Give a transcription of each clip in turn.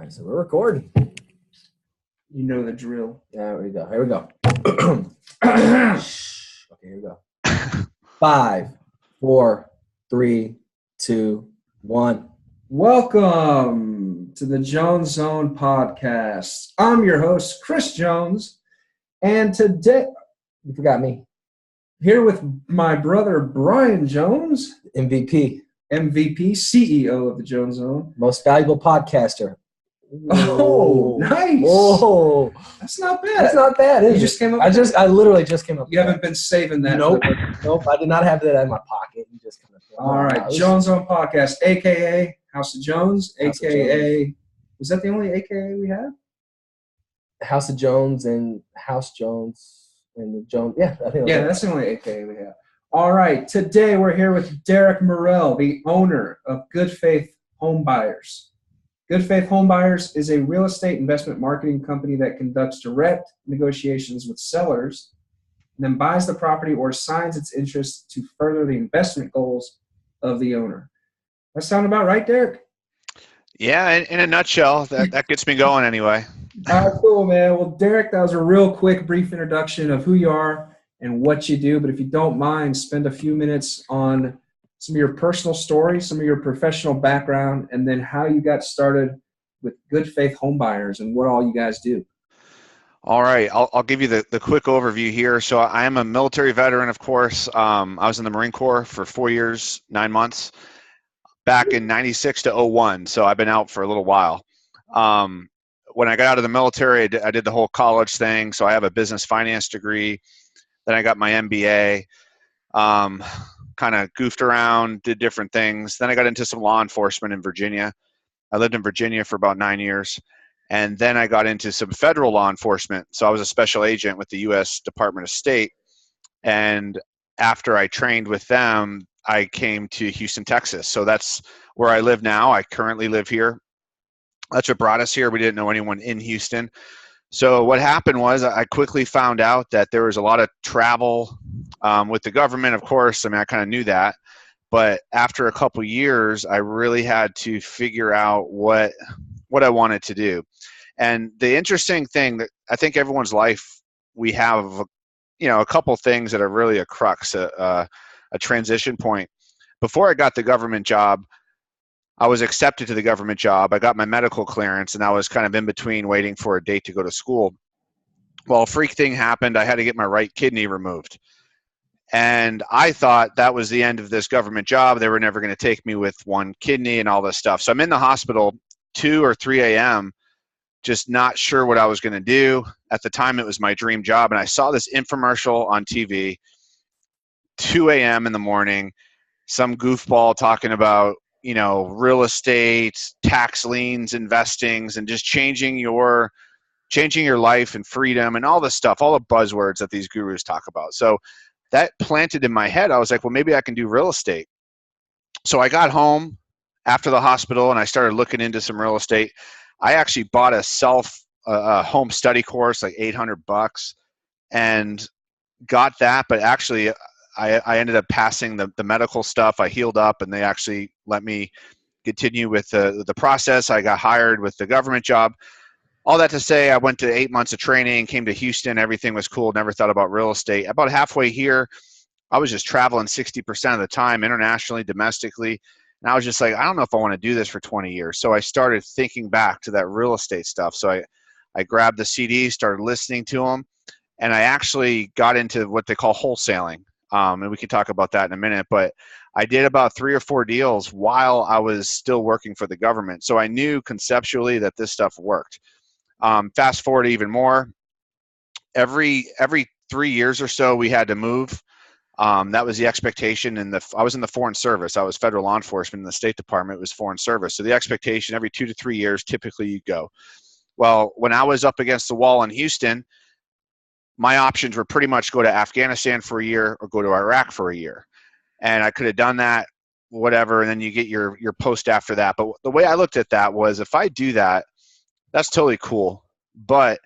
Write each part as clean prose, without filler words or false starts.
right, so we're recording. You know the drill. There we go. Here we go. Okay, here we go. 5, 4, 3, 2, 1. Welcome to the Jones Zone podcast. I'm your host, Chris Jones, and today You forgot me. here with my brother Brian Jones, MVP. MVP, CEO of the Jones Zone. Most valuable podcaster. Oh, nice. Whoa. That's not bad. That's not bad, is You it? just came up with that? I literally just came up You with haven't been saving that. Nope. Nope, I did not have that in my pocket. You just kind of All right, Jones Zone podcast, a.k.a. House of Jones, House of a.k.a. Was that the only a.k.a. we have? House of Jones and House Jones and the Jones. Yeah, I think Yeah, that's the only a.k.a. we have. All right, today we're here with Derek Murrell, the owner of Good Faith Home Buyers. Good Faith Home Buyers is a real estate investment marketing company that conducts direct negotiations with sellers and then buys the property or assigns its interest to further the investment goals of the owner. That sound about right, Derek? Yeah, in a nutshell, that gets me going anyway. All right, cool, man. Well, Derek, that was a real quick, brief introduction of who you are and what you do. But if you don't mind, spend a few minutes on some of your personal story, some of your professional background, and then how you got started with Good Faith Home Buyers and what all you guys do. All right, I'll give you the quick overview here. So I am a military veteran, of course. I was in the Marine Corps for 4 years, 9 months, back in 96 to 01. So I've been out for a little while. When I got out of the military, I did the whole college thing. So I have a business finance degree. Then I got my MBA. Kind of goofed around, did different things. Then I got into some law enforcement in Virginia. I lived in Virginia for about 9 years. And then I got into some federal law enforcement. So I was a special agent with the U.S. Department of State. And after I trained with them, I came to Houston, Texas. So that's where I live now. I currently live here. That's what brought us here. We didn't know anyone in Houston. So what happened was I quickly found out that there was a lot of travel with the government, of course. I mean, I kind of knew that. But after a couple years, I really had to figure out what I wanted to do. And the interesting thing that I think everyone's life, we have, a couple things that are really a crux, a transition point. Before I got the government job, I was accepted to the government job. I got my medical clearance, and I was kind of in between waiting for a date to go to school. Well, a freak thing happened. I had to get my right kidney removed. And I thought that was the end of this government job. They were never going to take me with one kidney and all this stuff. So I'm in the hospital 2 or 3 a.m., just not sure what I was going to do. At the time, it was my dream job. And I saw this infomercial on TV, 2 a.m. in the morning, some goofball talking about, real estate, tax liens, investings, and just changing your life and freedom and all this stuff, all the buzzwords that these gurus talk about. So that planted in my head. I was like, well, maybe I can do real estate. So I got home after the hospital and I started looking into some real estate. I actually bought a home study course, like $800, and got that. But actually, I ended up passing the medical stuff. I healed up, and they actually let me continue with the process. I got hired with the government job. All that to say, I went to 8 months of training, came to Houston. Everything was cool. Never thought about real estate. About halfway here, I was just traveling 60% of the time, internationally, domestically. And I was just like, I don't know if I want to do this for 20 years. So I started thinking back to that real estate stuff. So I grabbed the CDs, started listening to them, and I actually got into what they call wholesaling. And we can talk about that in a minute. But I did about 3 or 4 deals while I was still working for the government. So I knew conceptually that this stuff worked. Fast forward even more. Every 3 years or so, we had to move. That was the expectation. I was in the Foreign Service. I was federal law enforcement in the State Department. It was Foreign Service. So the expectation, every 2 to 3 years, typically you go. Well, when I was up against the wall in Houston, my options were pretty much go to Afghanistan for a year or go to Iraq for a year. And I could have done that, whatever, and then you get your post after that. But the way I looked at that was, if I do that, that's totally cool. But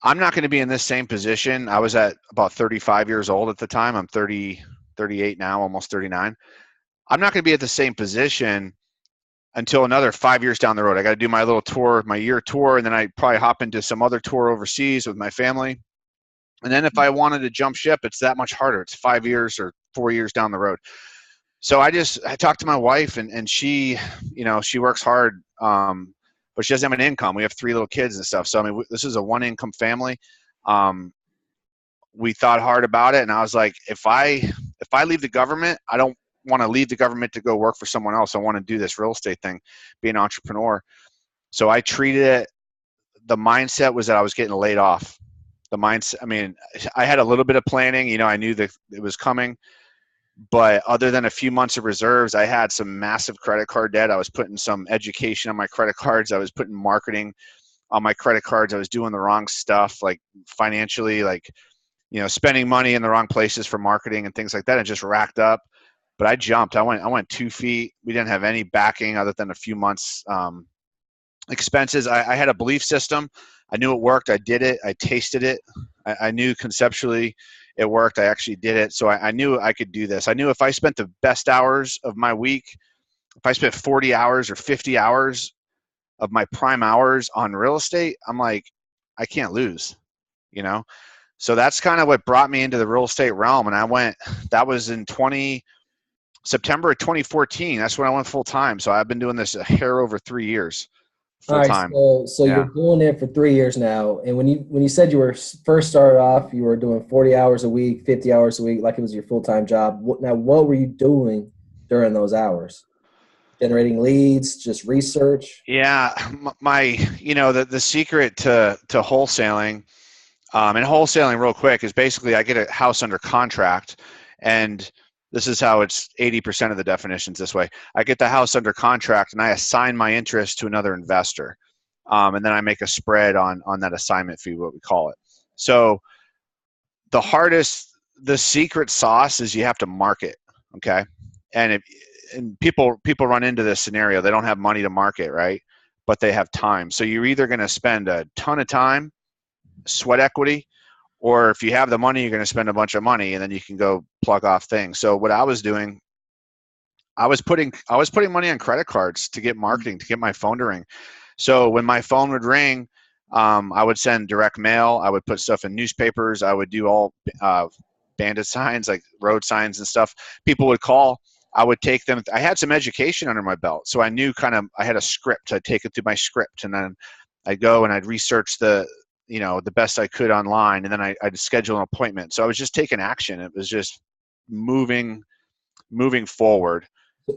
I'm not going to be in this same position. I was at about 35 years old at the time. I'm 38 now, almost 39. I'm not going to be at the same position until another 5 years down the road. I got to do my little tour, my year tour, and then I probably hop into some other tour overseas with my family. And then if I wanted to jump ship, it's that much harder. It's 5 years or 4 years down the road. So I talked to my wife, and she, she works hard, but she doesn't have an income. We have 3 little kids and stuff. So, I mean, this is a 1-income family. We thought hard about it, and I was like, if I leave the government, I don't want to leave the government to go work for someone else. I want to do this real estate thing, be an entrepreneur. So I treated it, the mindset was that I was getting laid off. The mindset, I mean, I had a little bit of planning, I knew that it was coming, but other than a few months of reserves, I had some massive credit card debt. I was putting some education on my credit cards. I was putting marketing on my credit cards. I was doing the wrong stuff, like financially, like, spending money in the wrong places for marketing and things like that, and just racked up. But I jumped. I went 2 feet. We didn't have any backing other than a few months expenses. I had a belief system. I knew it worked. I did it. I tasted it. I knew conceptually it worked. I actually did it. So I knew I could do this. I knew if I spent the best hours of my week, if I spent 40 hours or 50 hours of my prime hours on real estate, I'm like, I can't lose, So that's kind of what brought me into the real estate realm. And that was in September of 2014. That's when I went full time. So I've been doing this a hair over 3 years. Full time. All right, so you're doing it for 3 years now, and when you said you were first started off, you were doing 40 hours a week, 50 hours a week, like it was your full-time job. What were you doing during those hours? Generating leads, just research? Yeah, the secret to wholesaling, and wholesaling real quick is basically I get a house under contract, and this is how it's 80% of the definitions this way. I get the house under contract and I assign my interest to another investor. And then I make a spread on that assignment fee, what we call it. So the secret sauce is you have to market. Okay. And people run into this scenario. They don't have money to market, right? But they have time. So you're either going to spend a ton of time, sweat equity, or if you have the money, you're going to spend a bunch of money and then you can go plug off things. So what I was doing, I was putting money on credit cards to get marketing, to get my phone to ring. So when my phone would ring, I would send direct mail. I would put stuff in newspapers. I would do all bandit signs, like road signs and stuff. People would call. I would take them. I had some education under my belt. So I knew I had a script. I'd take it through my script, and then I'd go and I'd research the best I could online, and then I'd schedule an appointment. So I was just taking action. It was just moving forward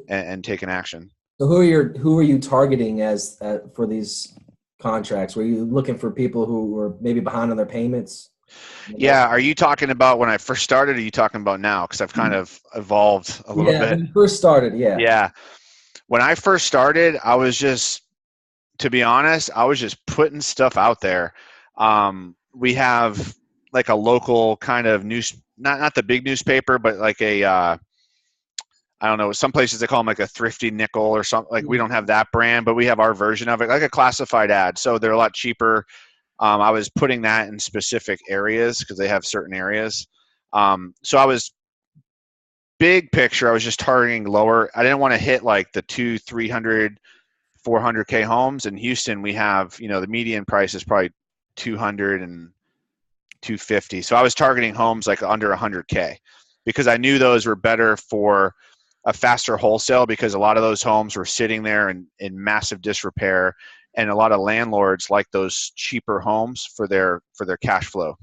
and taking action. So who are you targeting as for these contracts? Were you looking for people who were maybe behind on their payments? Yeah. Are you talking about when I first started, or are you talking about now? Because I've kind of evolved a little bit. When you first started, yeah. Yeah. When I first started, to be honest, I was just putting stuff out there. We have like a local kind of not the big newspaper, but like I don't know, some places they call them like a thrifty nickel or something. Like we don't have that brand, but we have our version of it, like a classified ad. So they're a lot cheaper. I was putting that in specific areas because they have certain areas. So I was big picture. I was just targeting lower. I didn't want to hit like the 200, 300, 400K homes. In Houston, we have, the median price is probably 200 and 250. So I was targeting homes like under 100K because I knew those were better for a faster wholesale, because a lot of those homes were sitting there in massive disrepair, and a lot of landlords like those cheaper homes for their cash flow.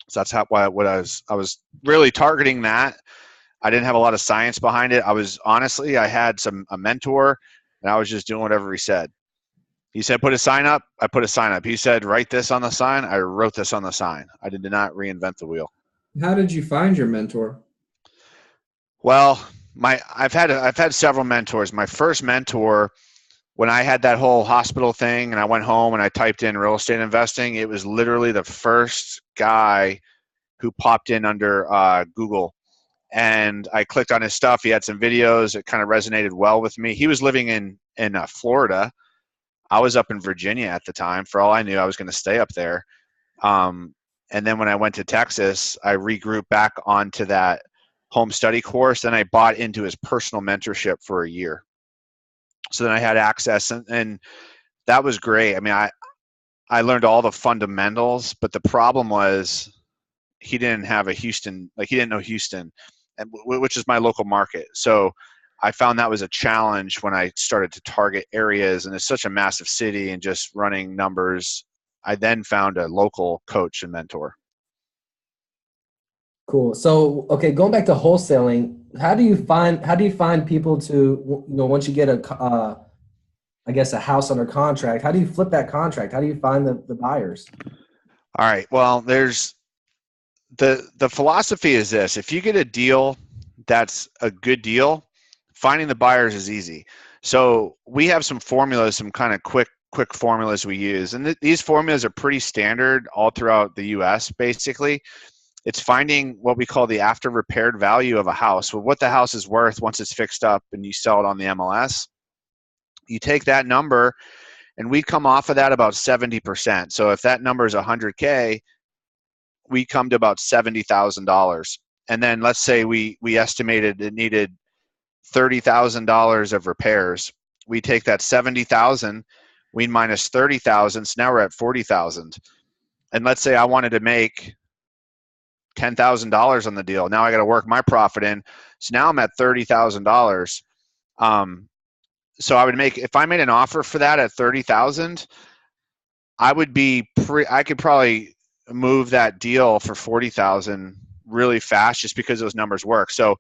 So that's I was really targeting that. I didn't have a lot of science behind it. I had a mentor, and I was just doing whatever he said. He said, put a sign up. I put a sign up. He said, write this on the sign. I wrote this on the sign. I did not reinvent the wheel. How did you find your mentor? Well, I've had several mentors. My first mentor, when I had that whole hospital thing and I went home and I typed in real estate investing, it was literally the first guy who popped in under Google. And I clicked on his stuff. He had some videos. It kind of resonated well with me. He was living in Florida. I was up in Virginia at the time. For all I knew, I was going to stay up there. And then when I went to Texas, I regrouped back onto that home study course. Then I bought into his personal mentorship for a year. So then I had access, and that was great. I mean, I learned all the fundamentals, but the problem was he didn't have a Houston, like he didn't know Houston, which is my local market. So I found that was a challenge when I started to target areas, and it's such a massive city and just running numbers. I then found a local coach and mentor. Cool. So, okay, going back to wholesaling, how do you find people to, once you get I guess a house under contract, how do you flip that contract? How do you find the buyers? All right. Well, there's the philosophy is this: if you get a deal that's a good deal, finding the buyers is easy. So we have some formulas, some kind of quick formulas we use, and these formulas are pretty standard all throughout the U.S. Basically, it's finding what we call the after repaired value of a house. Well, what the house is worth once it's fixed up and you sell it on the MLS. You take that number, and we come off of that about 70%. So if that number is 100K, we come to about $70,000. And then let's say we estimated it needed $30,000 of repairs. We take that 70,000, we minus 30,000, so now we're at 40,000. And let's say I wanted to make $10,000 on the deal. Now I got to work my profit in. So now I'm at $30,000. So I would make, if I made an offer for that at 30,000, I could probably move that deal for 40,000 really fast just because those numbers work. So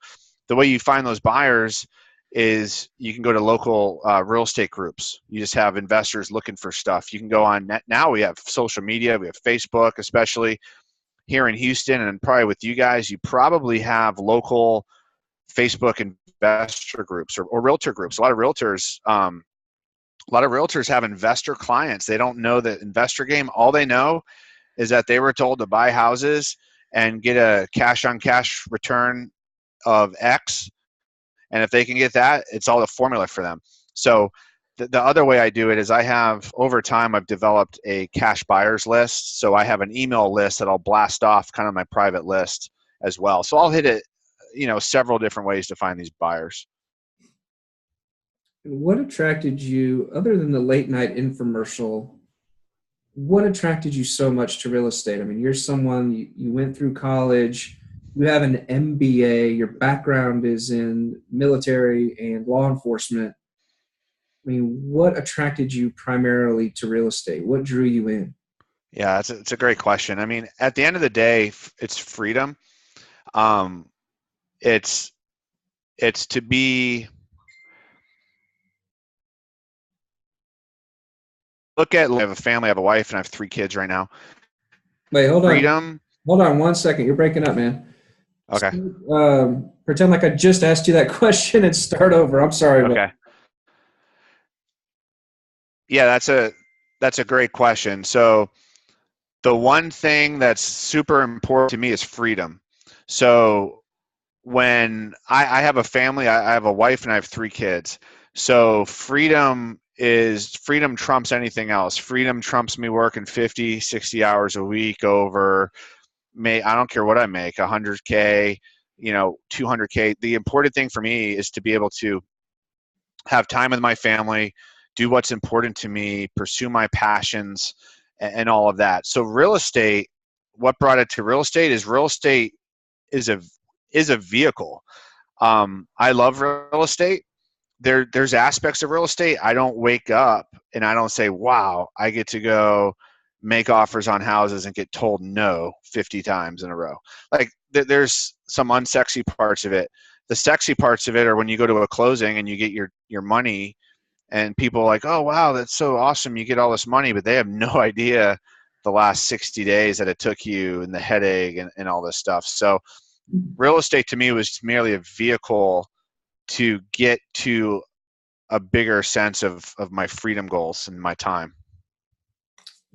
the way you find those buyers is you can go to local real estate groups. You just have investors looking for stuff. You can go on net. Now we have social media, we have Facebook, especially here in Houston, and probably with you guys, you probably have local Facebook investor groups or realtor groups. A lot of realtors have investor clients. They don't know the investor game. All they know is that they were told to buy houses and get a cash on cash return of X. And if they can get that, it's all the formula for them. So the other way I do it is over time, I've developed a cash buyers list. So I have an email list that I'll blast off, kind of my private list as well. So I'll hit it, several different ways to find these buyers. What attracted you, other than the late night infomercial, what attracted you so much to real estate? I mean, you're someone, you went through college, you have an MBA, your background is in military and law enforcement. I mean, what attracted you primarily to real estate? What drew you in? Yeah, it's a great question. I mean, at the end of the day, it's freedom. It's to be, I have a family, I have a wife, and I have 3 kids right now. Wait, hold on. Freedom. Hold on 1 second. You're breaking up, man. Okay. So, pretend like I just asked you that question and start over. I'm sorry. Okay. Yeah, that's a great question. So the one thing that's super important to me is freedom. So when I have a family, I have a wife and I have 3 kids. So freedom trumps anything else. Freedom trumps me working 50, 60 hours a week over, I don't care what I make, 100K, 200K. The important thing for me is to be able to have time with my family, do what's important to me, pursue my passions, and all of that. So real estate, what brought it to real estate is a vehicle. I love real estate. There's aspects of real estate. I don't wake up and I don't say, wow, I get to go make offers on houses and get told no 50 times in a row. Like there's some unsexy parts of it. The sexy parts of it are when you go to a closing and you get your money, and people are like, oh, wow, that's so awesome. You get all this money, but they have no idea the last 60 days that it took you and the headache and all this stuff. So real estate to me was merely a vehicle to get to a bigger sense of my freedom goals and my time.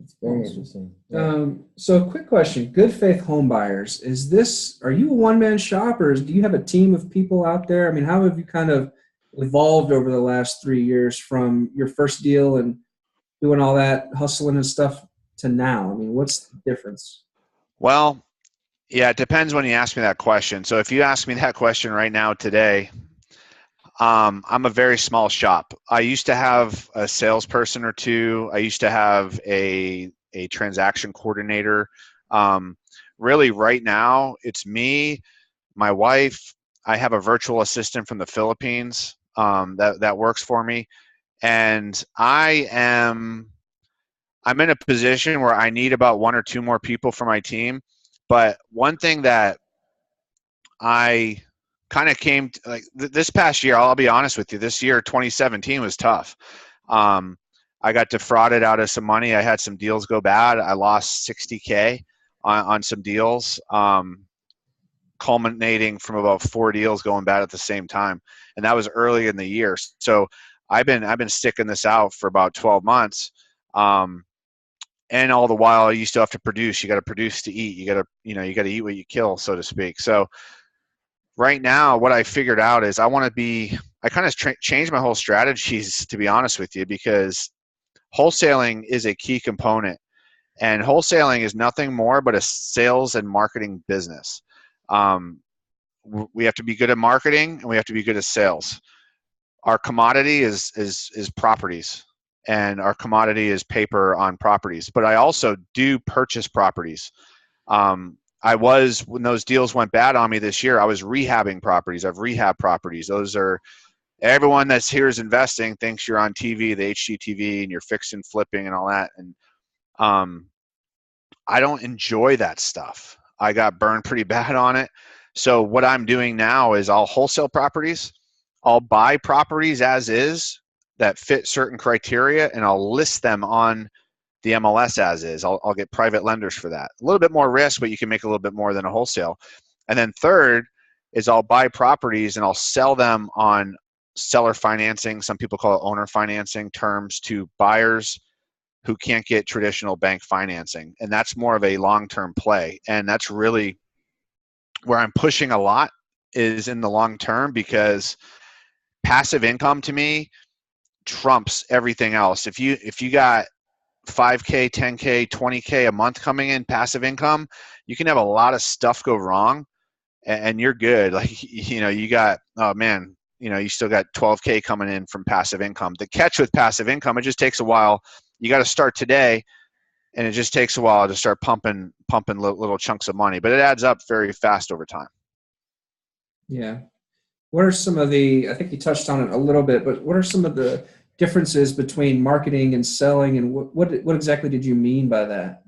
It's very interesting. So quick question, Good Faith Home Buyers, are you a one-man shop or do you have a team of people out there? I mean, how have you kind of evolved over the last 3 years from your first deal and doing all that hustling and stuff to now? I mean, what's the difference? Well, yeah, it depends when you ask me that question. So if you ask me that question right now today, I'm a very small shop. I used to have a salesperson or two. I used to have a transaction coordinator. Um, Really, right now, it's me, my wife. I have a virtual assistant from the Philippines that works for me, and I'm in a position where I need about one or two more people for my team. But one thing that I kind of came to, like this past year, I'll be honest with you, this year 2017 was tough. Um, I got defrauded out of some money. I had some deals go bad. I lost 60K on some deals, culminating from about 4 deals going bad at the same time, and that was early in the year. So I've been sticking this out for about 12 months. And all the while you still have to produce. You got to produce to eat. You got to eat what you kill, so to speak. So right now, what I figured out is I kind of changed my whole strategies, to be honest with you, because wholesaling is a key component. And wholesaling is nothing more but a sales and marketing business. Um, we have to be good at marketing and we have to be good at sales. Our commodity is properties, and our commodity is paper on properties. But I also do purchase properties. When those deals went bad on me this year, I was rehabbing properties. I've rehabbed properties. Everyone that's here is investing thinks you're on TV, the HGTV, and you're fixing, flipping, and all that. And I don't enjoy that stuff. I got burned pretty bad on it. So what I'm doing now is I'll wholesale properties. I'll buy properties as is that fit certain criteria, and I'll list them on the MLS as is. I'll get private lenders for that. A little bit more risk, but you can make a little bit more than a wholesale. And then third is I'll buy properties and I'll sell them on seller financing. Some people call it owner financing terms to buyers who can't get traditional bank financing. And that's more of a long-term play. And that's really where I'm pushing a lot, is in the long term, because passive income to me trumps everything else. If you got 5K, 10K, 20K a month coming in passive income, you can have a lot of stuff go wrong and you're good. Like, you got, oh man, you still got 12K coming in from passive income. The catch with passive income, it just takes a while. You got to start today, and it just takes a while to start pumping little chunks of money, but it adds up very fast over time. Yeah. What are some of the, I think you touched on it a little bit, but what are some of the differences between marketing and selling, and what exactly did you mean by that?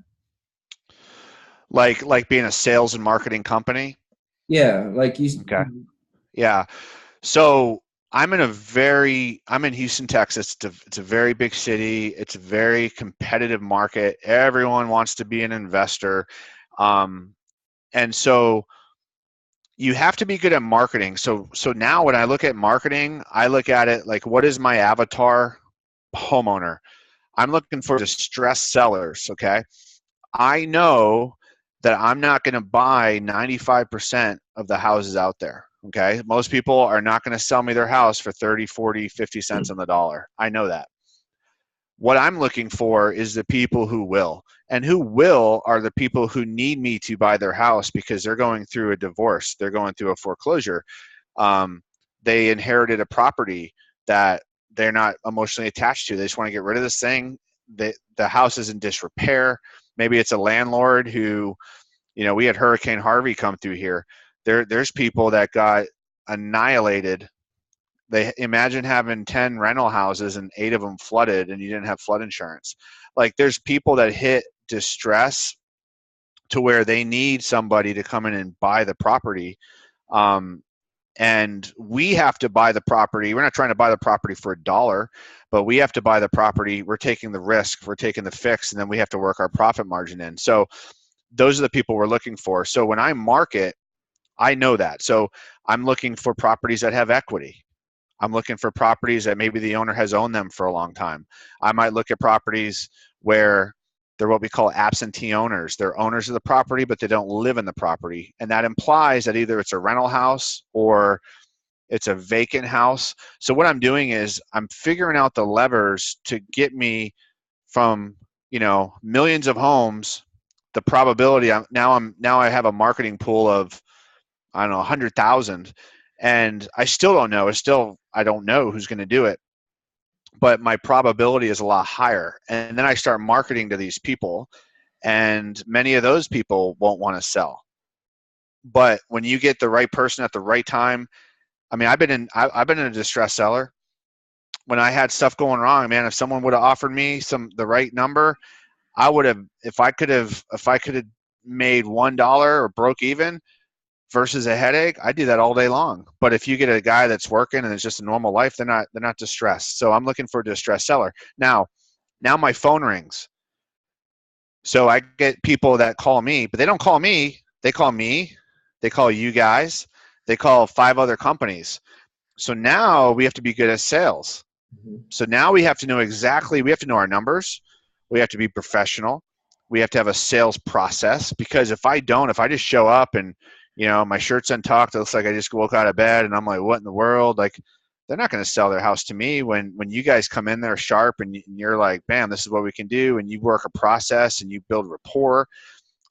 Like being a sales and marketing company? Yeah, like you. Okay. Yeah. So I'm in Houston, Texas. It's a very big city. It's a very competitive market. Everyone wants to be an investor. And so you have to be good at marketing. So now when I look at marketing, I look at it like, what is my avatar homeowner? I'm looking for distressed sellers, okay? I know that I'm not going to buy 95% of the houses out there, okay? Most people are not going to sell me their house for 30, 40, 50 cents on the dollar. I know that. What I'm looking for is the people who will. And who will are the people who need me to buy their house because they're going through a divorce. They're going through a foreclosure. They inherited a property that they're not emotionally attached to. They just want to get rid of this thing. The house is in disrepair. Maybe it's a landlord who, we had Hurricane Harvey come through here. There's people that got annihilated. They imagine having 10 rental houses and 8 of them flooded and you didn't have flood insurance. Like, there's people that hit distress to where they need somebody to come in and buy the property. And we have to buy the property. We're not trying to buy the property for $1, but we have to buy the property. We're taking the risk, we're taking the fix, and then we have to work our profit margin in. So those are the people we're looking for. So when I market, I know that. So I'm looking for properties that have equity. I'm looking for properties that maybe the owner has owned them for a long time. I might look at properties where they're what we call absentee owners. They're owners of the property, but they don't live in the property. And that implies that either it's a rental house or it's a vacant house. So what I'm doing is I'm figuring out the levers to get me from, millions of homes, the probability now I have a marketing pool of, I don't know, 100,000. And I still don't know. I don't know who's going to do it, but my probability is a lot higher. And then I start marketing to these people, and many of those people won't want to sell. But when you get the right person at the right time, I mean, I've been a distressed seller. When I had stuff going wrong, man, if someone would have offered me the right number, I would have, if I could have made $1 or broke even versus a headache, I do that all day long. But if you get a guy that's working and it's just a normal life, they're not distressed. So I'm looking for a distressed seller. Now my phone rings. So I get people that call me, but they don't call me. They call me. They call you guys. They call 5 other companies. So now we have to be good at sales. So now we have to know our numbers. We have to be professional. We have to have a sales process, because if I just show up and, my shirt's untucked, it looks like I just woke out of bed and I'm like, what in the world? Like, they're not going to sell their house to me. When you guys come in there sharp and you're like, bam, this is what we can do. And you work a process and you build rapport.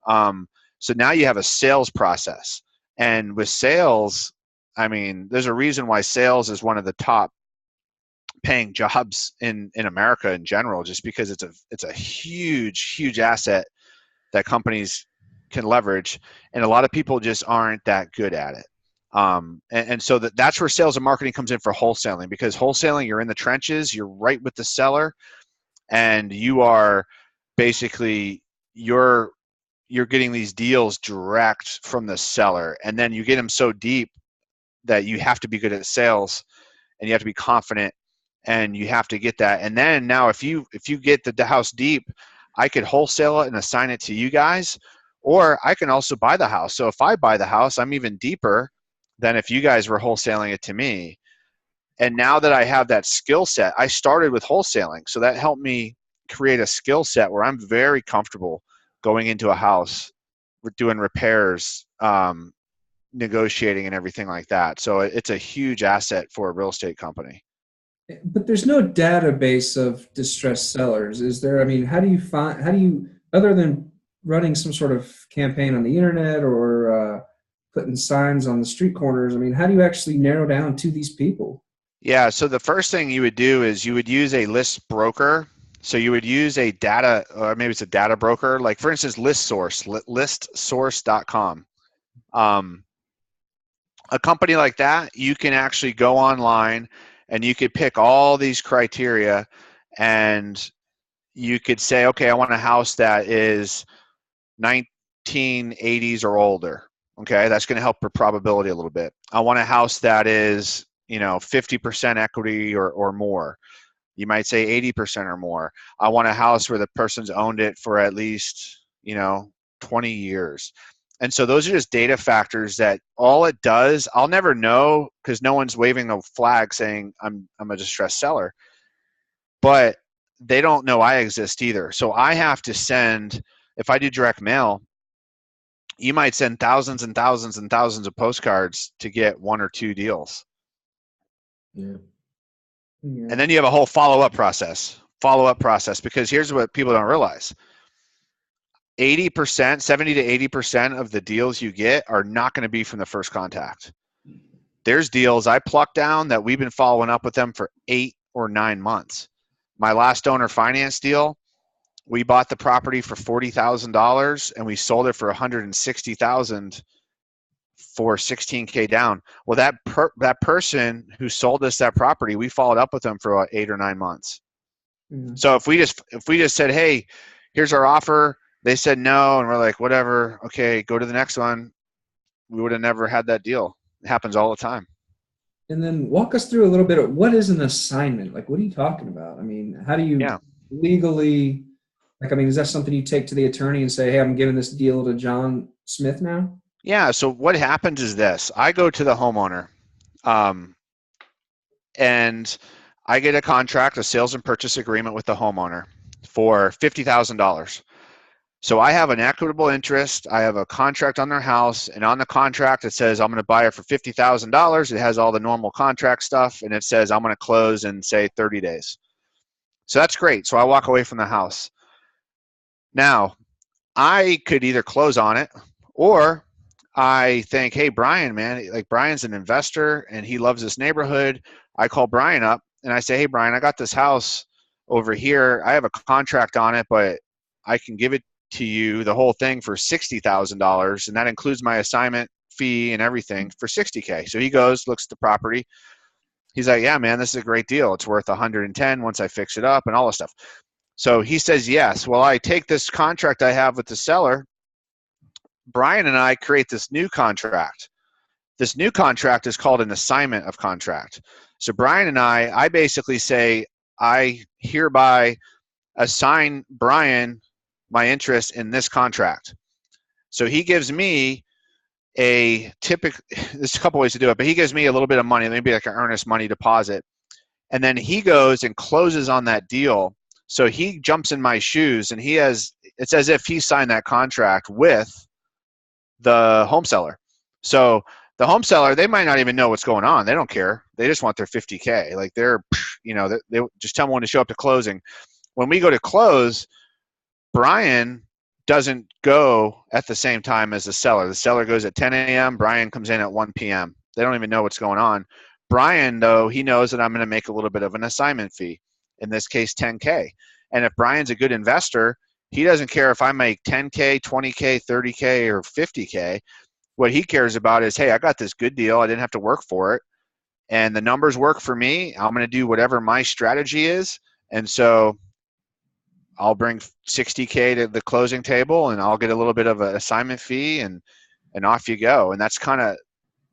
So now you have a sales process. And with sales, I mean, there's a reason why sales is one of the top paying jobs in America in general, just because it's a huge asset that companies can leverage, and a lot of people just aren't that good at it. And so that's where sales and marketing comes in for wholesaling, because wholesaling, you're in the trenches, you're right with the seller, and you are basically you're getting these deals direct from the seller, and then you get them so deep that you have to be good at sales, and you have to be confident, and you have to get that. And then now if you get the house deep, I could wholesale it and assign it to you guys, or I can also buy the house. So if I buy the house, I'm even deeper than if you guys were wholesaling it to me. And now that I have that skill set, I started with wholesaling, so that helped me create a skill set where I'm very comfortable going into a house, doing repairs, negotiating and everything like that. So it's a huge asset for a real estate company. But there's no database of distressed sellers, is there? I mean, how do you, other than running some sort of campaign on the internet or putting signs on the street corners, I mean, how do you actually narrow down to these people? Yeah, so the first thing you would do is you would use a list broker. So you would use a data, or maybe it's a data broker, like for instance, listsource.com. A company like that, you can actually go online and you could pick all these criteria, and you could say, okay, I want a house that is 1980s or older. Okay, that's going to help your probability a little bit. I want a house that is 50% equity or more. You might say 80% or more. I want a house where the person's owned it for at least 20 years. And so those are just data factors that all it does, I'll never know, because no one's waving a flag saying I'm a distressed seller, but they don't know I exist either. So I have to send, if I do direct mail, you might send thousands and thousands and thousands of postcards to get 1 or 2 deals. Yeah. And then you have a whole follow-up process, because here's what people don't realize. 80%, 70 to 80% of the deals you get are not going to be from the first contact. There's deals I plucked down that we've been following up with them for 8 or 9 months. My last owner finance deal, we bought the property for $40,000 and we sold it for $160,000 for $16K down. Well, that person who sold us that property, we followed up with them for about 8 or 9 months. Mm-hmm. So if we just said, hey, here's our offer, they said no, and we're like, whatever, okay, go to the next one, we would have never had that deal. It happens all the time. And then walk us through a little bit of what is an assignment? Like, what are you talking about? I mean, how do you legally, like, I mean, is that something you take to the attorney and say, hey, I'm giving this deal to John Smith now? Yeah, so what happens is this. I go to the homeowner, and I get a contract, a sales and purchase agreement with the homeowner for $50,000. So I have an equitable interest. I have a contract on their house, and on the contract it says I'm going to buy it for $50,000. It has all the normal contract stuff, and it says I'm going to close in, say, 30 days. So that's great. So I walk away from the house. Now, I could either close on it, or I think, hey, Brian, man, like Brian's an investor and he loves this neighborhood. I call Brian up and I say, hey, Brian, I got this house over here. I have a contract on it, but I can give it to you, the whole thing, for $60,000. And that includes my assignment fee and everything for $60K. So he goes, looks at the property. He's like, yeah, man, this is a great deal. It's worth 110 once I fix it up and all this stuff. So he says yes. Well, I take this contract I have with the seller. Brian and I create this new contract. This new contract is called an assignment of contract. So Brian and I basically say, I hereby assign Brian my interest in this contract. So he gives me there's a couple ways to do it, but he gives me a little bit of money, maybe like an earnest money deposit. And then he goes and closes on that deal. So he jumps in my shoes and it's as if he signed that contract with the home seller. So the home seller, they might not even know what's going on. They don't care. They just want their $50K. Like they just tell them when to show up to closing. When we go to close, Brian doesn't go at the same time as the seller. The seller goes at 10 a.m. Brian comes in at 1 p.m. They don't even know what's going on. Brian, though, he knows that I'm going to make a little bit of an assignment fee, in this case, 10K. And if Brian's a good investor, he doesn't care if I make 10K, 20K, 30K, or 50K. What he cares about is, hey, I got this good deal. I didn't have to work for it. And the numbers work for me. I'm going to do whatever my strategy is. And so I'll bring 60K to the closing table and I'll get a little bit of an assignment fee and off you go. And that's kind of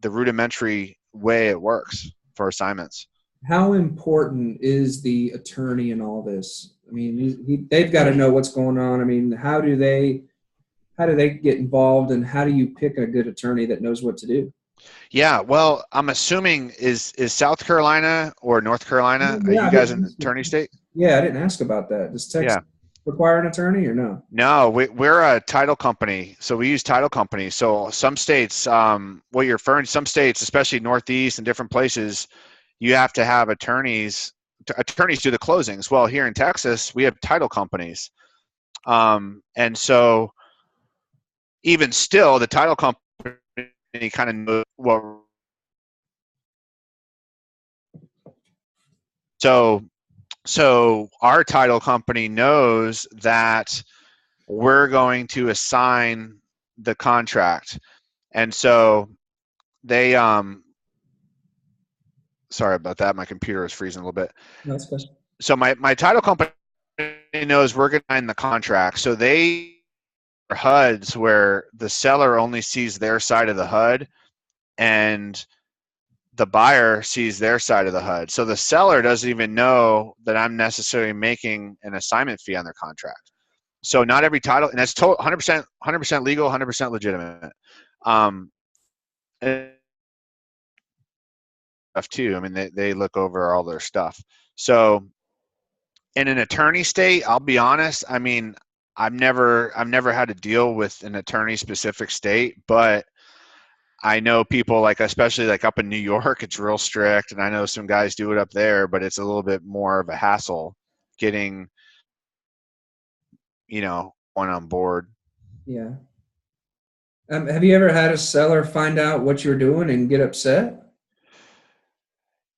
the rudimentary way it works for assignments. How important is the attorney in all this? I mean, they've got to know what's going on. I mean, how do they get involved, and how do you pick a good attorney that knows what to do? Yeah, well, I'm assuming is South Carolina or North Carolina? Yeah, are you guys an attorney state? Yeah, I didn't ask about that. Does Texas require an attorney or no? No, we're a title company, so we use title companies. So some states, what you're referring to, some states, especially Northeast and different places, you have to have attorneys do the closings. Well, here in Texas, we have title companies. And so even still, the title company kind of knows what. So our title company knows that we're going to assign the contract. And so they, sorry about that. My computer is freezing a little bit. No, that's good. So my title company knows we're going to sign the contract. So they are HUDs where the seller only sees their side of the HUD and the buyer sees their side of the HUD. So the seller doesn't even know that I'm necessarily making an assignment fee on their contract. So not every title, and that's 100% legal, 100% legitimate. Stuff too. I mean, they look over all their stuff. So in an attorney state, I'll be honest. I mean, I've never had to deal with an attorney specific state, but I know people like, especially like up in New York, it's real strict, and I know some guys do it up there, but it's a little bit more of a hassle getting, one on board. Yeah. Have you ever had a seller find out what you're doing and get upset?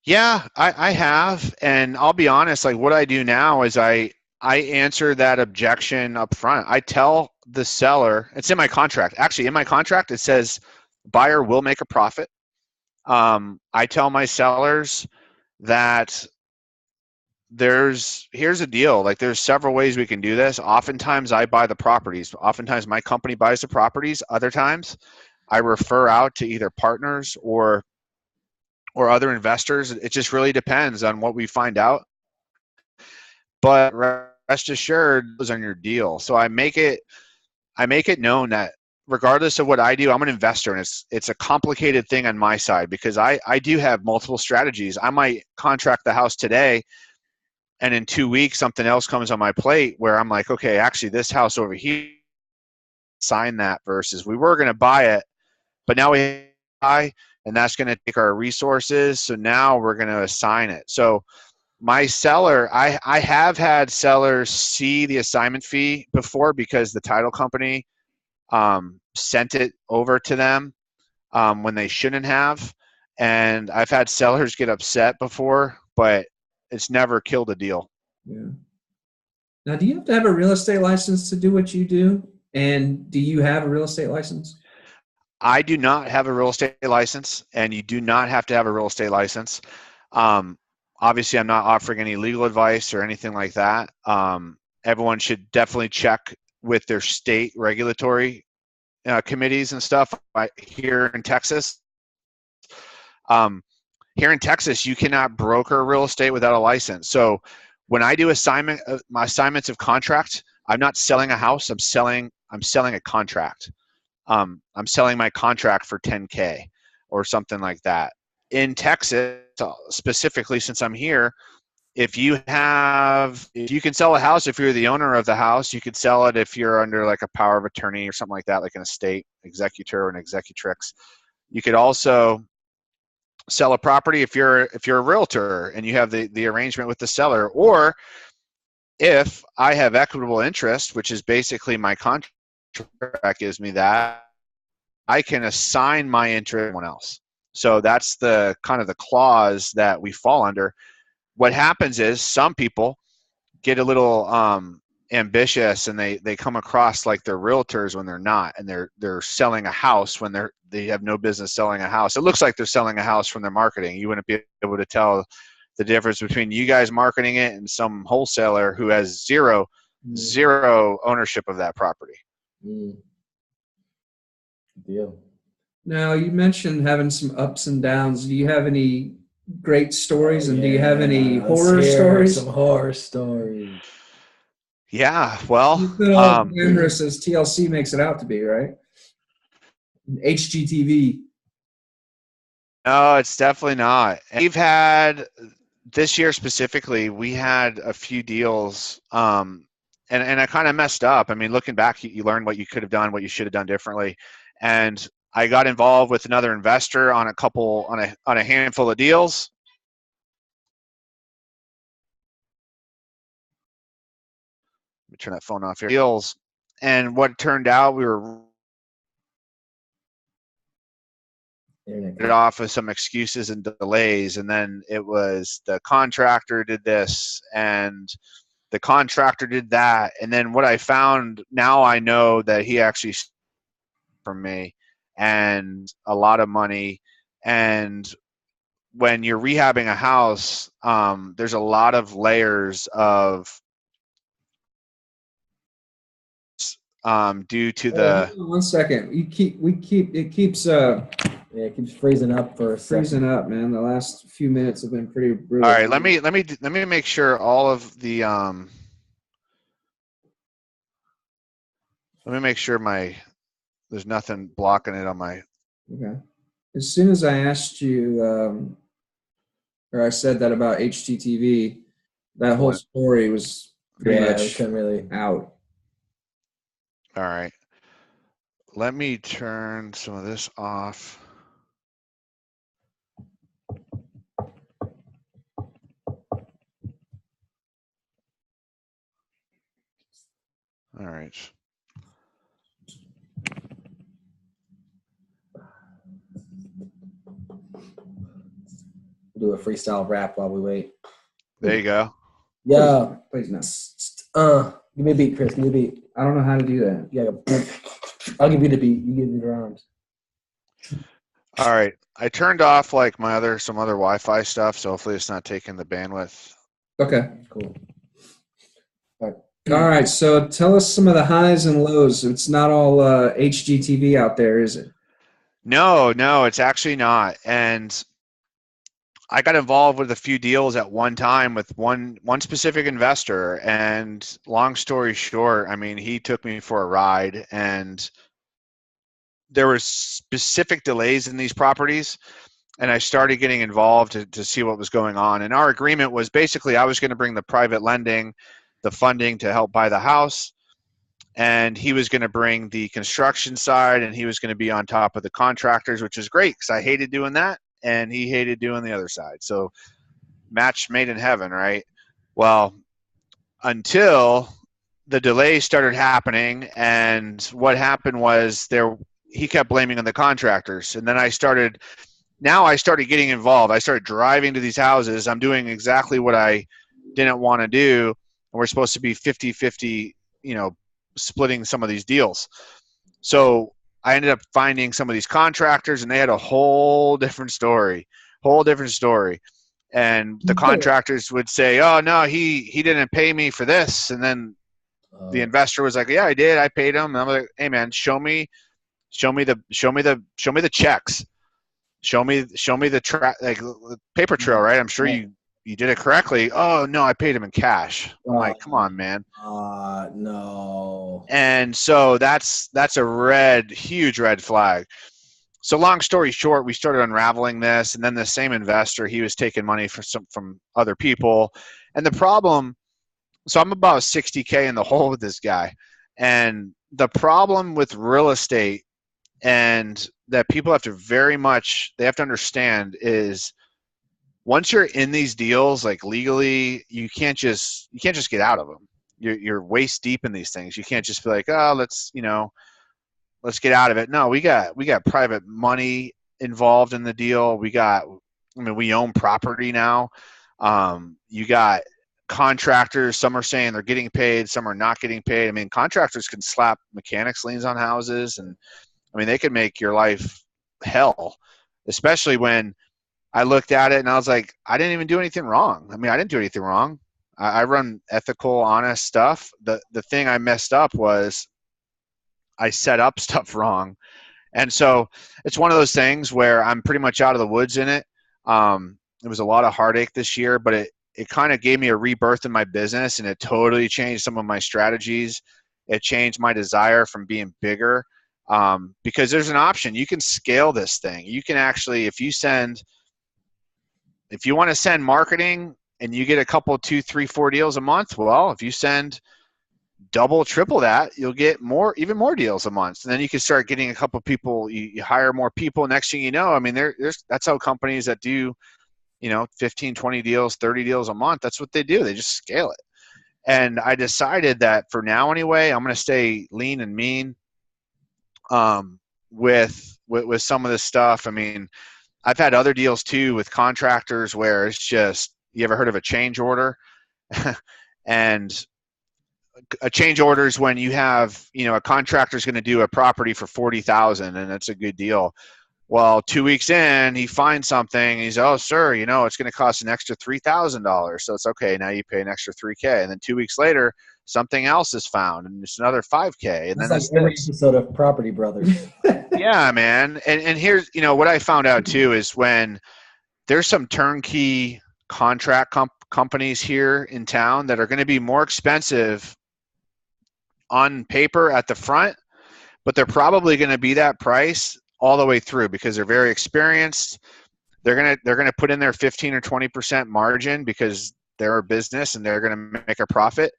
Yeah, I have, and I'll be honest. Like what I do now is I answer that objection up front. I tell the seller, it's in my contract. Actually, in my contract, it says buyer will make a profit. I tell my sellers that here's a deal. Like there's several ways we can do this. Oftentimes I buy the properties. Oftentimes my company buys the properties. Other times I refer out to either partners or other investors. It just really depends on what we find out. But rest assured, those on your deal. So I make it known that regardless of what I do, I'm an investor, and it's a complicated thing on my side because I do have multiple strategies. I might contract the house today, and in 2 weeks something else comes on my plate where I'm like, okay, actually this house over here, sign that, versus we were going to buy it, but now we buy, and that's going to take our resources. So now we're going to assign it. So my seller, I have had sellers see the assignment fee before because the title company sent it over to them when they shouldn't have. And I've had sellers get upset before, but it's never killed a deal. Yeah. Now, do you have to have a real estate license to do what you do? And do you have a real estate license? I do not have a real estate license, and you do not have to have a real estate license. Obviously, I'm not offering any legal advice or anything like that. Everyone should definitely check with their state regulatory committees and stuff. Here in Texas, you cannot broker real estate without a license. So when I do my assignments of contract, I'm not selling a house. I'm selling a contract. I'm selling my contract for $10K or something like that. In Texas, specifically, since I'm here, if you can sell a house if you're the owner of the house. You could sell it if you're under like a power of attorney or something like that, like an estate executor or an executrix. You could also sell a property if you're a realtor and you have the arrangement with the seller, or if I have equitable interest, which is basically my contract gives me that, I can assign my interest to someone else. So that's the kind of the clause that we fall under. What happens is some people get a little ambitious, and they come across like they're realtors when they're not, and they're selling a house when they have no business selling a house. It looks like they're selling a house from their marketing. You wouldn't be able to tell the difference between you guys marketing it and some wholesaler who has zero ownership of that property. Mm. Deal. Now, you mentioned having some ups and downs. Do you have any great stories, and do you have any horror stories? Some horror stories. Yeah, well, It's not all glamorous as TLC makes it out to be, right? HGTV. No, it's definitely not. We've had this year specifically, we had a few deals, and I kind of messed up. I mean, looking back, you learn what you could have done, what you should have done differently, and I got involved with another investor on a handful of deals. Let me turn that phone off here. Deals, and what turned out, we were off with some excuses and delays, and then it was the contractor did this and the contractor did that, and then what I found, now I know that he actually from me and a lot of money. And when you're rehabbing a house, there's a lot of layers of due to the 1 second. It keeps it keeps freezing up for a freezing second. up, man. The last few minutes have been pretty brutal. All right, let me make sure all of the let me make sure there's nothing blocking it on my. Okay. As soon as I asked you, or I said that about HGTV, that whole story was pretty much really out. All right. Let me turn some of this off. All right. do a freestyle rap while we wait. There you go. Yeah. Please no. Give me a beat, Chris. Give me a beat. I don't know how to do that. Yeah. I'll give you the beat. You give me the rhymes. All right. I turned off like some other Wi-Fi stuff, so hopefully it's not taking the bandwidth. Okay. Cool. All right. So tell us some of the highs and lows. It's not all HGTV out there, is it? No, it's actually not. And I got involved with a few deals at one time with one specific investor, and long story short, I mean, he took me for a ride, and there were specific delays in these properties, and I started getting involved to see what was going on. And our agreement was basically I was going to bring the private lending, the funding to help buy the house, and he was going to bring the construction side, and he was going to be on top of the contractors, which is great because I hated doing that. And he hated doing the other side. So match made in heaven, right? Well, until the delays started happening, and what happened was he kept blaming on the contractors. And then I started getting involved. I started driving to these houses. I'm doing exactly what I didn't want to do. And we're supposed to be 50-50, splitting some of these deals. So I ended up finding some of these contractors, and they had a whole different story. And the contractors would say, "Oh no, he didn't pay me for this." And then the investor was like, "Yeah, I did. I paid him." And I'm like, "Hey man, show me the checks. Show me the paper trail, right? I'm sure you did it correctly." "Oh no, I paid him in cash." I'm like, "Come on, man." No. And so that's a huge red flag. So long story short, we started unraveling this, and then the same investor, he was taking money from other people. And the problem, so I'm about 60K in the hole with this guy. And the problem with real estate, and that people have to understand, is once you're in these deals, like legally, you can't just get out of them. You're waist deep in these things. You can't just be like, "Oh, let's get out of it." No, we got private money involved in the deal. We own property now. You got contractors. Some are saying they're getting paid, some are not getting paid. I mean, contractors can slap mechanics liens on houses, and they could make your life hell, especially when I looked at it and I was like, I didn't even do anything wrong. I didn't do anything wrong. I run ethical, honest stuff. The thing I messed up was I set up stuff wrong. And so it's one of those things where I'm pretty much out of the woods in it. It was a lot of heartache this year, but it kind of gave me a rebirth in my business, and it totally changed some of my strategies. It changed my desire from being bigger, because there's an option. You can scale this thing. You can actually, if you want to send marketing and you get a couple, 2, 3, 4 deals a month, well, if you send double, triple that, you'll get even more deals a month. And then you can start getting a couple people, you hire more people. Next thing you know, that's how companies that do, 15, 20 deals, 30 deals a month, that's what they do. They just scale it. And I decided that for now anyway, I'm going to stay lean and mean with some of this stuff. I've had other deals too with contractors where it's just, you ever heard of a change order? And a change order is when you have, a contractor's going to do a property for $40,000, and it's a good deal. Well, 2 weeks in, he finds something. He's, "Oh, sir, it's going to cost an extra $3,000. So it's okay. Now you pay an extra $3K. And then 2 weeks later, something else is found, and it's another $5K. And then like every episode of Property Brothers. Yeah, man. And here's, what I found out too is when there's some turnkey contract companies here in town that are going to be more expensive on paper at the front, but they're probably going to be that price all the way through because they're very experienced. They're going to put in their 15 or 20% margin because they're a business and they're going to make a profit.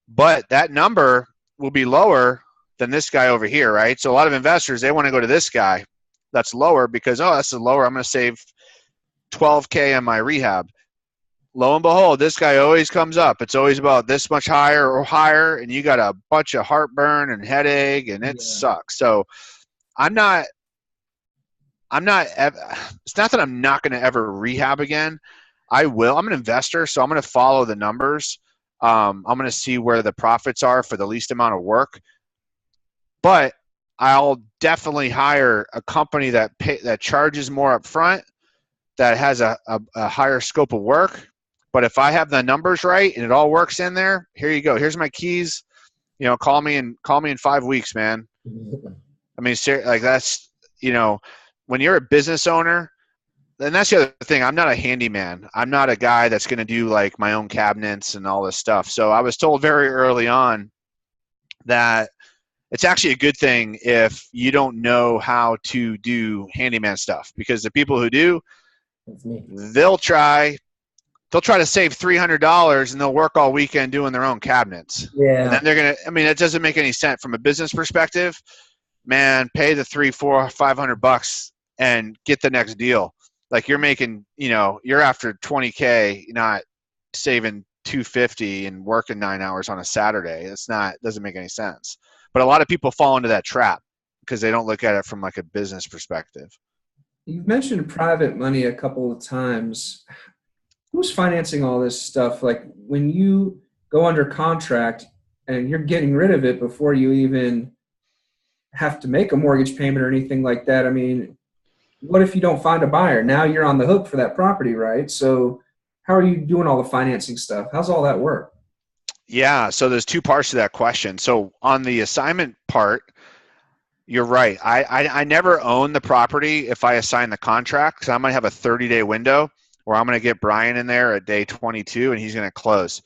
But that number will be lower than this guy over here, right? So a lot of investors, they want to go to this guy that's lower because, that's lower. I'm going to save $12K on my rehab. Lo and behold, this guy always comes up. It's always about this much higher or higher, and you got a bunch of heartburn and headache, and it sucks. So it's not that I'm not going to ever rehab again. I will. I'm an investor, so I'm going to follow the numbers. I'm going to see where the profits are for the least amount of work. But I'll definitely hire a company that charges more up front, that has a higher scope of work. But if I have the numbers right and it all works in there, here you go. Here's my keys. Call me in 5 weeks, man. That's, when you're a business owner, and that's the other thing. I'm not a handyman. I'm not a guy that's going to do like my own cabinets and all this stuff. So I was told very early on that it's actually a good thing if you don't know how to do handyman stuff, because the people who do, they'll try to save $300 and they'll work all weekend doing their own cabinets. Yeah. And then they're going to, it doesn't make any sense from a business perspective. Man, pay the $300, $400, $500 and get the next deal. Like you're making, you're after 20K, not saving $250 and working 9 hours on a Saturday. Doesn't make any sense. But a lot of people fall into that trap. because they don't look at it from like a business perspective. You've mentioned private money a couple of times. Who's financing all this stuff? Like when you go under contract and you're getting rid of it before you even have to make a mortgage payment or anything like that. I mean, what if you don't find a buyer? Now you're on the hook for that property, right? So how are you doing all the financing stuff? How's all that work? Yeah, so there's two parts to that question. So on the assignment part, you're right. I never own the property if I assign the contract, because I might have a 30-day window where I'm going to get Brian in there at day 22 and he's going to close.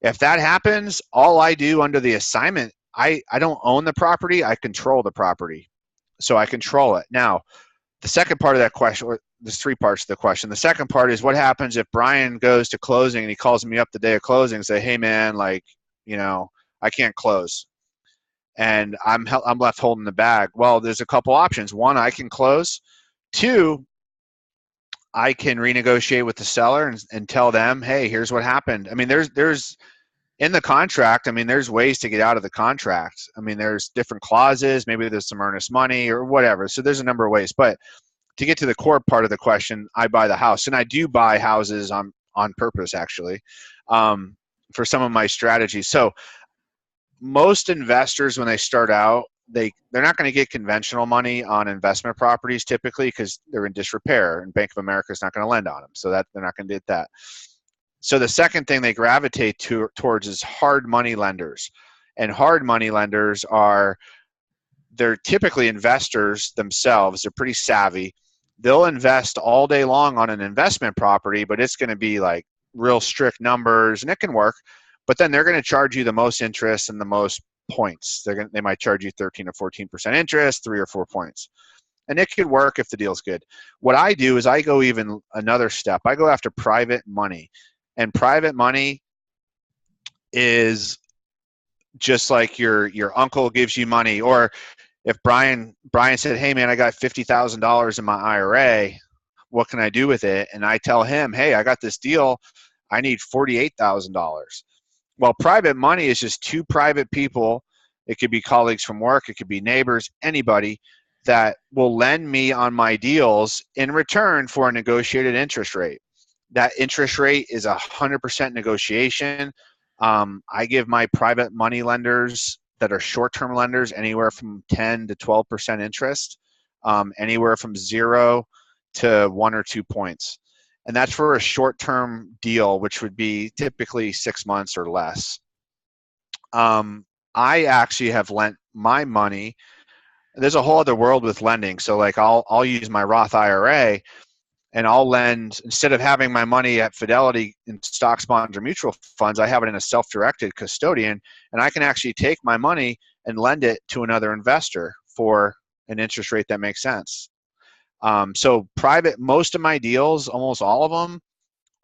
If that happens, all I do under the assignment, I don't own the property, I control the property. So I control it. Now, the second part of that question, or there's three parts to the question. The second part is what happens if Brian goes to closing and he calls me up the day of closing and say, hey man, like, I can't close. And I'm left holding the bag. Well, there's a couple options. One, I can close. Two, I can renegotiate with the seller and tell them, hey, here's what happened. I mean, there's in the contract, I mean, there's ways to get out of the contract. I mean, there's different clauses. Maybe there's some earnest money or whatever. So there's a number of ways. But to get to the core part of the question, I buy the house. And I do buy houses on purpose, actually, for some of my strategies. So most investors, when they start out, they're not going to get conventional money on investment properties typically because they're in disrepair, and Bank of America is not going to lend on them, so that they're not going to get that. So the second thing they gravitate towards is hard money lenders, and hard money lenders they're typically investors themselves. They're pretty savvy. They'll invest all day long on an investment property, but it's going to be like real strict numbers, and it can work. But then they're going to charge you the most interest and the most points. They might charge you 13 or 14% interest, 3 or 4 points. And it could work if the deal's good. What I do is I go even another step. I go after private money. And private money is just like your uncle gives you money. Or if Brian said, hey man, I got $50,000 in my IRA, what can I do with it? And I tell him, hey, I got this deal. I need $48,000. Well, private money is just two private people. It could be colleagues from work. It could be neighbors, anybody that will lend me on my deals in return for a negotiated interest rate. That interest rate is 100% negotiation. I give my private money lenders that are short-term lenders anywhere from 10 to 12% interest, anywhere from 0 to 1 or 2 points. And that's for a short-term deal, which would be typically 6 months or less. I actually have lent my money. There's a whole other world with lending. So like I'll use my Roth IRA and I'll lend, instead of having my money at Fidelity in stocks, bonds, or mutual funds, I have it in a self-directed custodian, and I can actually take my money and lend it to another investor for an interest rate that makes sense. So most of my deals, almost all of them,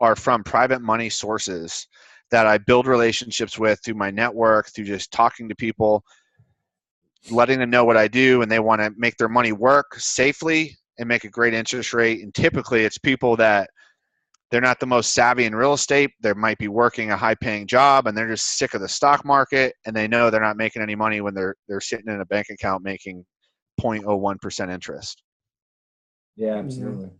are from private money sources that I build relationships with through my network, through just talking to people, letting them know what I do, and they want to make their money work safely and make a great interest rate. And typically it's people that they're not the most savvy in real estate. They might be working a high-paying job and they're just sick of the stock market, and they know they're not making any money when they're sitting in a bank account making 0.01% interest. Yeah, absolutely.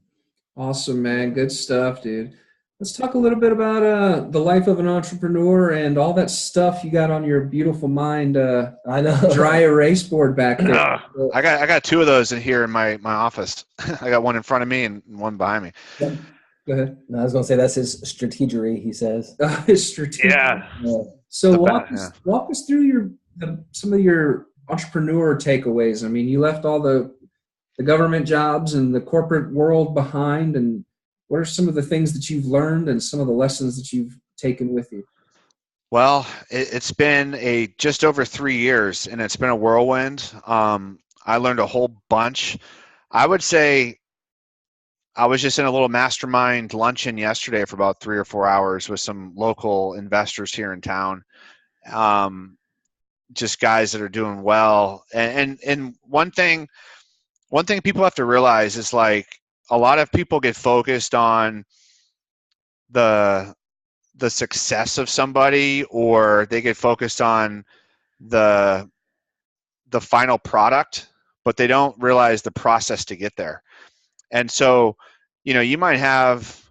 Awesome, man. Good stuff, dude. Let's talk a little bit about the life of an entrepreneur and all that stuff you got on your beautiful mind. I know. Dry erase board back there. I got 2 of those in here in my office. I got one in front of me and one behind me. Go ahead. No, I was going to say that's his strategery, he says. His strategic. Yeah. So walk us through some of your entrepreneur takeaways. I mean, you left all the government jobs and the corporate world behind, and what are some of the things that you've learned and some of the lessons that you've taken with you? Well, it's been just over 3 years, and it's been a whirlwind. I learned a whole bunch. I would say I was just in a little mastermind luncheon yesterday for about 3 or 4 hours with some local investors here in town. Just guys that are doing well. And one thing people have to realize is, like, a lot of people get focused on the success of somebody, or they get focused on the final product. but they don't realize the process to get there. And so, you might have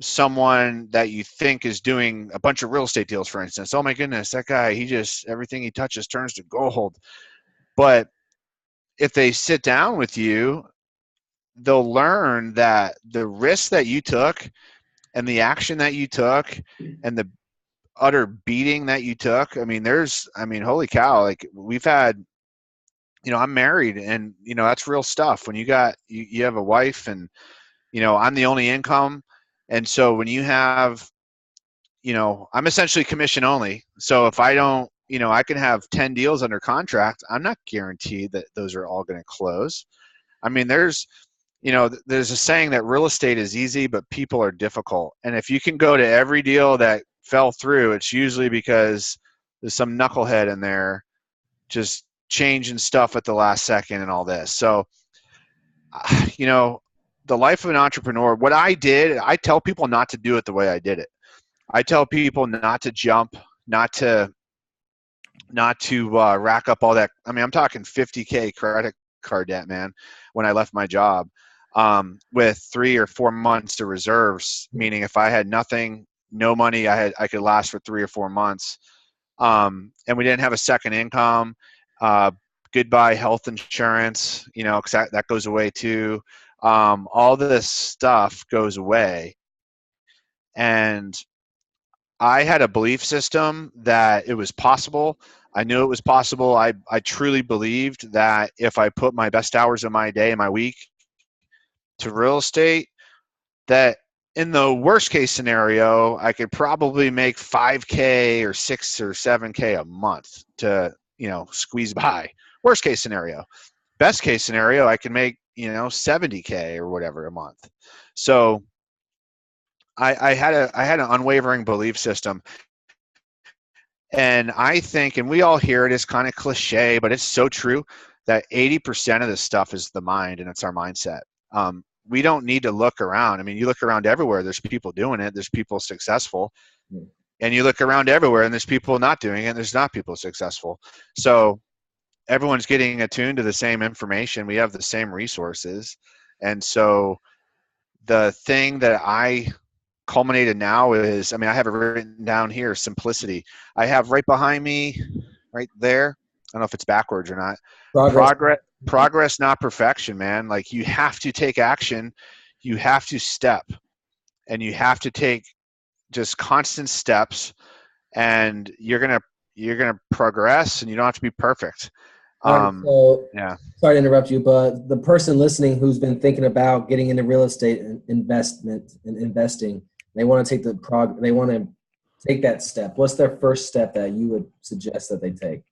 someone that you think is doing a bunch of real estate deals, for instance. Oh my goodness, that guy, everything he touches turns to gold. But if they sit down with you, they'll learn that the risk that you took and the action that you took and the utter beating that you took. Holy cow, like we've had, I'm married, and that's real stuff. When you have a wife, and I'm the only income. And so when you have, I'm essentially commission only. So if I don't, I can have 10 deals under contract. I'm not guaranteed that those are all going to close. There's a saying that real estate is easy, but people are difficult. And if you can go to every deal that fell through, it's usually because there's some knucklehead in there just changing stuff at the last second and all this. So, the life of an entrepreneur, what I did, I tell people not to do it the way I did it. I tell people not to jump, not to rack up all that. I'm talking 50K credit card debt, man, when I left my job, with 3 or 4 months of reserves, meaning if I had nothing, no money, I could last for 3 or 4 months. And we didn't have a second income. Goodbye health insurance, because that goes away too. All this stuff goes away. And I had a belief system that it was possible. I knew it was possible. I truly believed that if I put my best hours of my day and my week to real estate, that in the worst case scenario, I could probably make 5K or 6 or 7K a month to, squeeze by. Worst case scenario. Best case scenario, I can make, 70K or whatever a month. So I had an unwavering belief system. And I think, and we all hear it, it's kind of cliche, but it's so true, that 80% of this stuff is the mind, and it's our mindset. We don't need to look around. You look around everywhere, there's people doing it, there's people successful. And you look around everywhere and there's people not doing it, and there's not people successful. So everyone's getting attuned to the same information. We have the same resources. And so the thing that I culminated now is, I have it written down here, simplicity. I have right behind me, right there, I don't know if it's backwards or not. Progress, not perfection, man. Like, you have to take action, you have to step, and you have to take just constant steps, and you're gonna progress, and you don't have to be perfect. Yeah. Sorry to interrupt you, but the person listening who's been thinking about getting into real estate and investment and investing, they want to take that step. What's their first step that you would suggest that they take?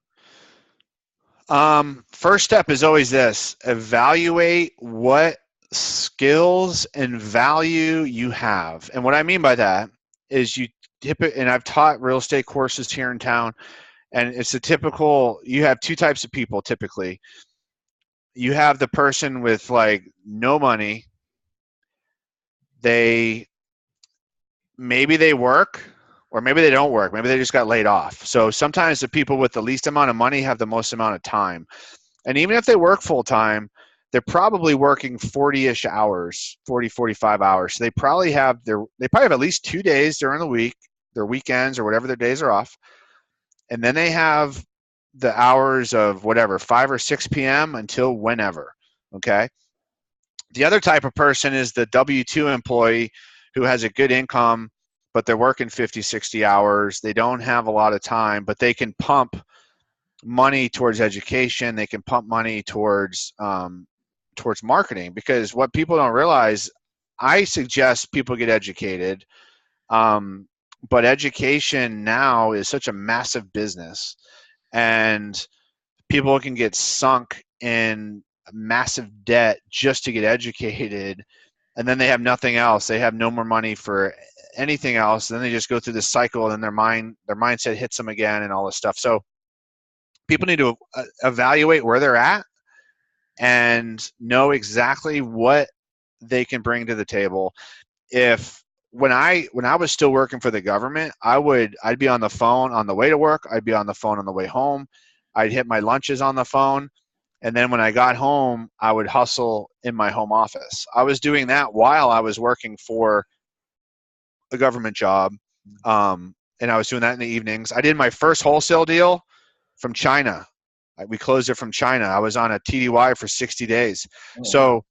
First step is always this: evaluate what skills and value you have. And what I mean by that is and I've taught real estate courses here in town, and it's you have 2 types of people typically. You have the person with like no money. Maybe they work, or maybe they don't work. Maybe they just got laid off. So sometimes the people with the least amount of money have the most amount of time. And even if they work full time, they're probably working 40-ish hours, 40, 45 hours. So they probably have at least 2 days during the week, their weekends or whatever their days are off. And then they have the hours of whatever, 5 or 6 p.m. until whenever. Okay. The other type of person is the W-2 employee who has a good income, but they're working 50, 60 hours. They don't have a lot of time, but they can pump money towards education. They can pump money towards marketing, because what people don't realize, I suggest people get educated. But education now is such a massive business, and people can get sunk in massive debt just to get educated, and then they have nothing else. They have no more money for anything else. And then they just go through this cycle, and then their mindset hits them again and all this stuff. So people need to evaluate where they're at and know exactly what they can bring to the table. When I was still working for the government, I'd be on the phone on the way to work. I'd be on the phone on the way home. I'd hit my lunches on the phone. And then when I got home, I would hustle in my home office. I was doing that while I was working for a government job. And I was doing that in the evenings. I did my first wholesale deal from China. We closed it from China. I was on a TDY for 60 days. So,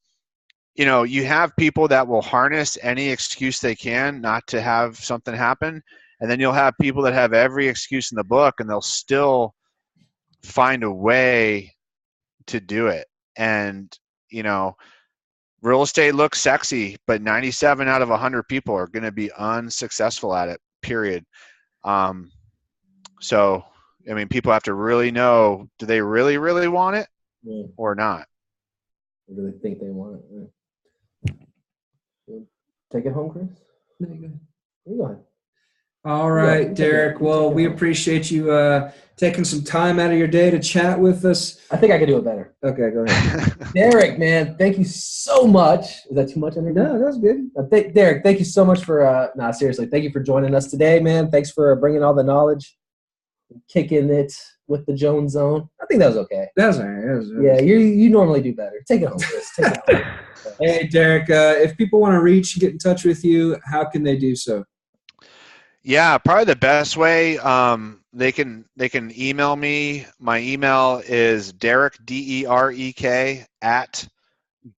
you know, you have people that will harness any excuse they can not to have something happen. And then you'll have people that have every excuse in the book and they'll still find a way to do it. And, you know, real estate looks sexy, but 97 out of 100 people are going to be unsuccessful at it, period. So, I mean, people have to really know, do they really, really want it or not? I really think they want it. Yeah. Take it home, Chris. You go ahead. All right, Derek. Well, we appreciate you taking some time out of your day to chat with us. I think I could do it better. Okay, go ahead. Derek, man, thank you so much. Is that too much? No, that's good. Derek, thank you so much for, seriously, thank you for joining us today, man. Thanks for bringing all the knowledge, kicking it with the Jones Zone. I think that was okay. That was all right. Yeah, you normally do better. Take it home, Chris. Take it home. Hey, Derek, if people want to reach and get in touch with you, how can they do so? Yeah, probably the best way, they can email me. My email is Derek, DEREK, at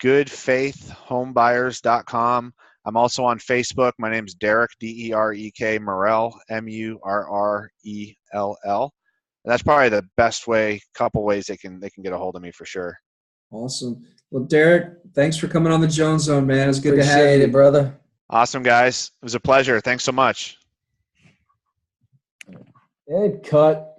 goodfaithhomebuyers.com. I'm also on Facebook. My name's Derek, DEREK, Murrell, MURRELL. And that's probably the best way, couple ways they can get a hold of me for sure. Awesome. Well, Derek, thanks for coming on the Jones Zone, man. It's good to have you. Appreciate it, brother. Awesome, guys. It was a pleasure. Thanks so much. And cut.